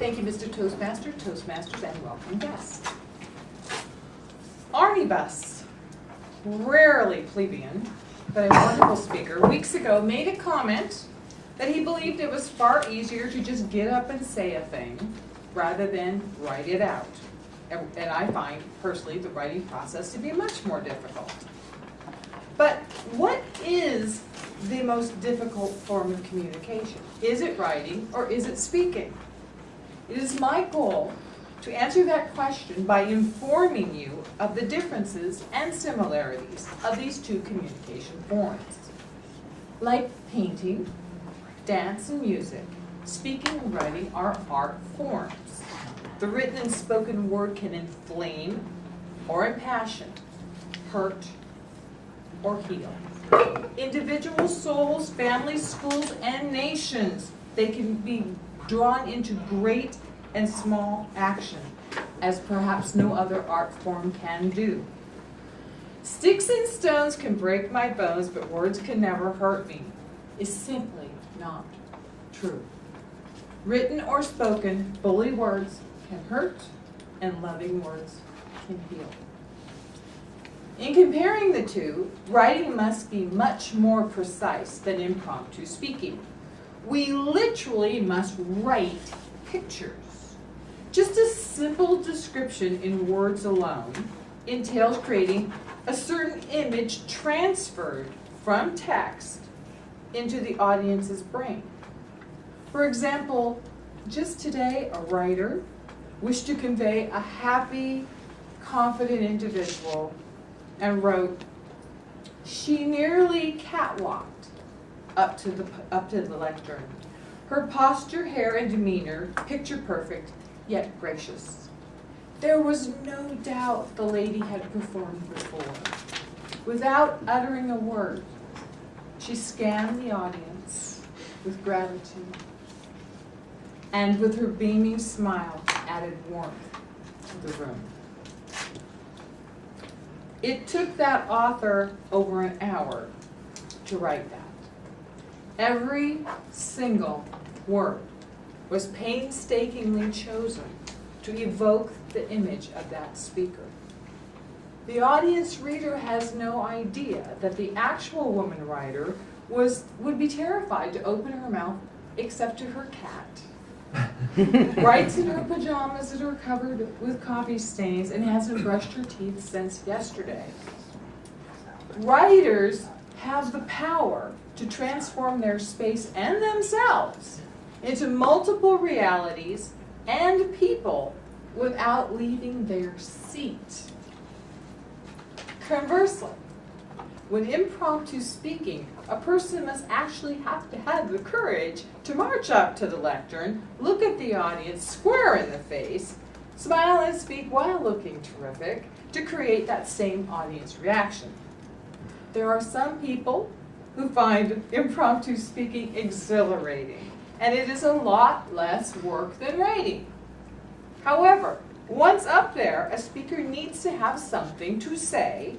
Thank you, Mr. Toastmaster, Toastmasters, and welcome guests. Arnie Bus, rarely plebeian, but a wonderful speaker, weeks ago made a comment that he believed it was far easier to just get up and say a thing rather than write it out. And I find, personally, the writing process to be much more difficult. But what is the most difficult form of communication? Is it writing or is it speaking? It is my goal to answer that question by informing you of the differences and similarities of these two communication forms. Like painting, dance, and music, speaking and writing are art forms. The written and spoken word can inflame or impassion, hurt, or heal. Individual souls, families, schools, and nations, they can be drawn into great and small action, as perhaps no other art form can do. Sticks and stones can break my bones, but words can never hurt me, is simply not true. Written or spoken, bully words can hurt, and loving words can heal. In comparing the two, writing must be much more precise than impromptu speaking. We literally must write pictures. Just a simple description in words alone entails creating a certain image transferred from text into the audience's brain. For example, just today, a writer wished to convey a happy, confident individual and wrote, "She nearly catwalked up to the lectern. Her posture, hair, and demeanor, picture perfect, yet gracious. There was no doubt the lady had performed before." Without uttering a word, she scanned the audience with gratitude, and with her beaming smile added warmth to the room. It took that author over an hour to write that. Every single word was painstakingly chosen to evoke the image of that speaker. The audience reader has no idea that the actual woman writer would be terrified to open her mouth except to her cat. Writes in her pajamas that are covered with coffee stains and hasn't brushed her teeth since yesterday. Writers have the power to transform their space and themselves into multiple realities and people without leaving their seat. Conversely, when impromptu speaking, a person must actually have to have the courage to march up to the lectern, look at the audience square in the face, smile and speak while looking terrific to create that same audience reaction. There are some people who find impromptu speaking exhilarating, and it is a lot less work than writing. However, once up there, a speaker needs to have something to say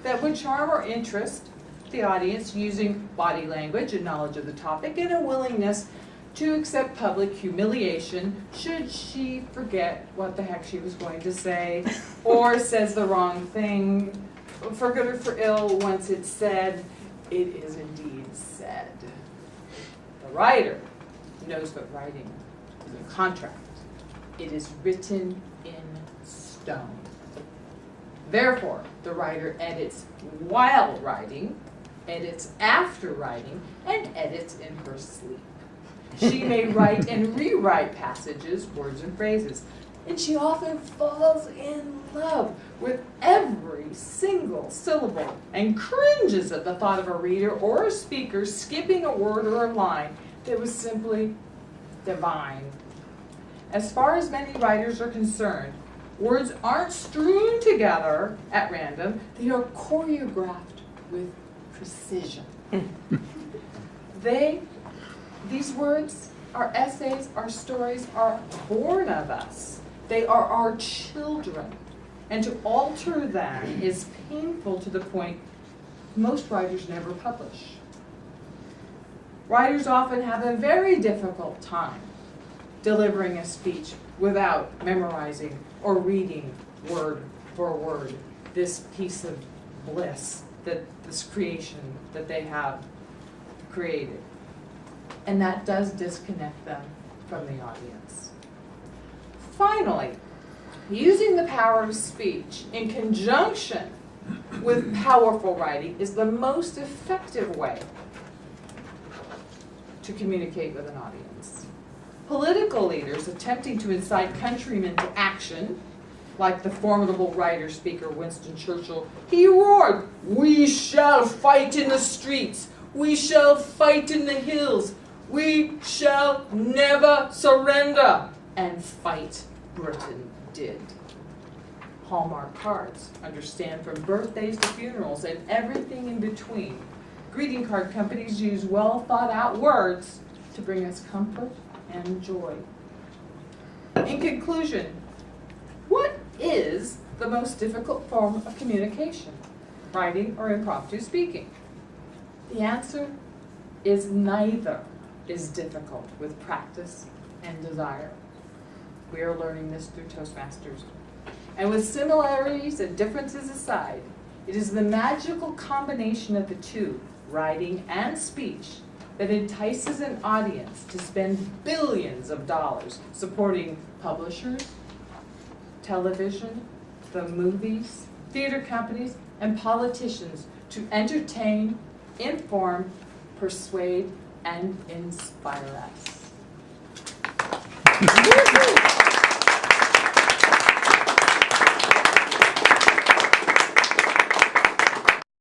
that would charm or interest the audience using body language and knowledge of the topic and a willingness to accept public humiliation should she forget what the heck she was going to say or says the wrong thing. For good or for ill, once it's said, it is indeed said. The writer knows that writing is a contract. It is written in stone. Therefore, the writer edits while writing, edits after writing, and edits in her sleep. She may write and rewrite passages, words, and phrases, and she often falls in love with every single syllable and cringes at the thought of a reader or a speaker skipping a word or a line that was simply divine. As far as many writers are concerned, words aren't strewn together at random, they are choreographed with precision. These words, our essays, our stories are born of us. They are our children. And to alter them is painful to the point most writers never publish. Writers often have a very difficult time delivering a speech without memorizing or reading word for word this piece of bliss, that this creation that they have created. And that does disconnect them from the audience. Finally, using the power of speech in conjunction with powerful writing is the most effective way to communicate with an audience. Political leaders attempting to incite countrymen to action, like the formidable writer-speaker Winston Churchill, he roared, "We shall fight in the streets. We shall fight in the hills. We shall never surrender." And fight Britain did. Hallmark cards understand from birthdays to funerals and everything in between. Greeting card companies use well thought out words to bring us comfort and joy. In conclusion, what is the most difficult form of communication? Writing or impromptu speaking? The answer is neither is difficult with practice and desire. We are learning this through Toastmasters. And with similarities and differences aside, it is the magical combination of the two, writing and speech, that entices an audience to spend billions of dollars supporting publishers, television, the movies, theater companies, and politicians to entertain, inform, persuade, and inspire us.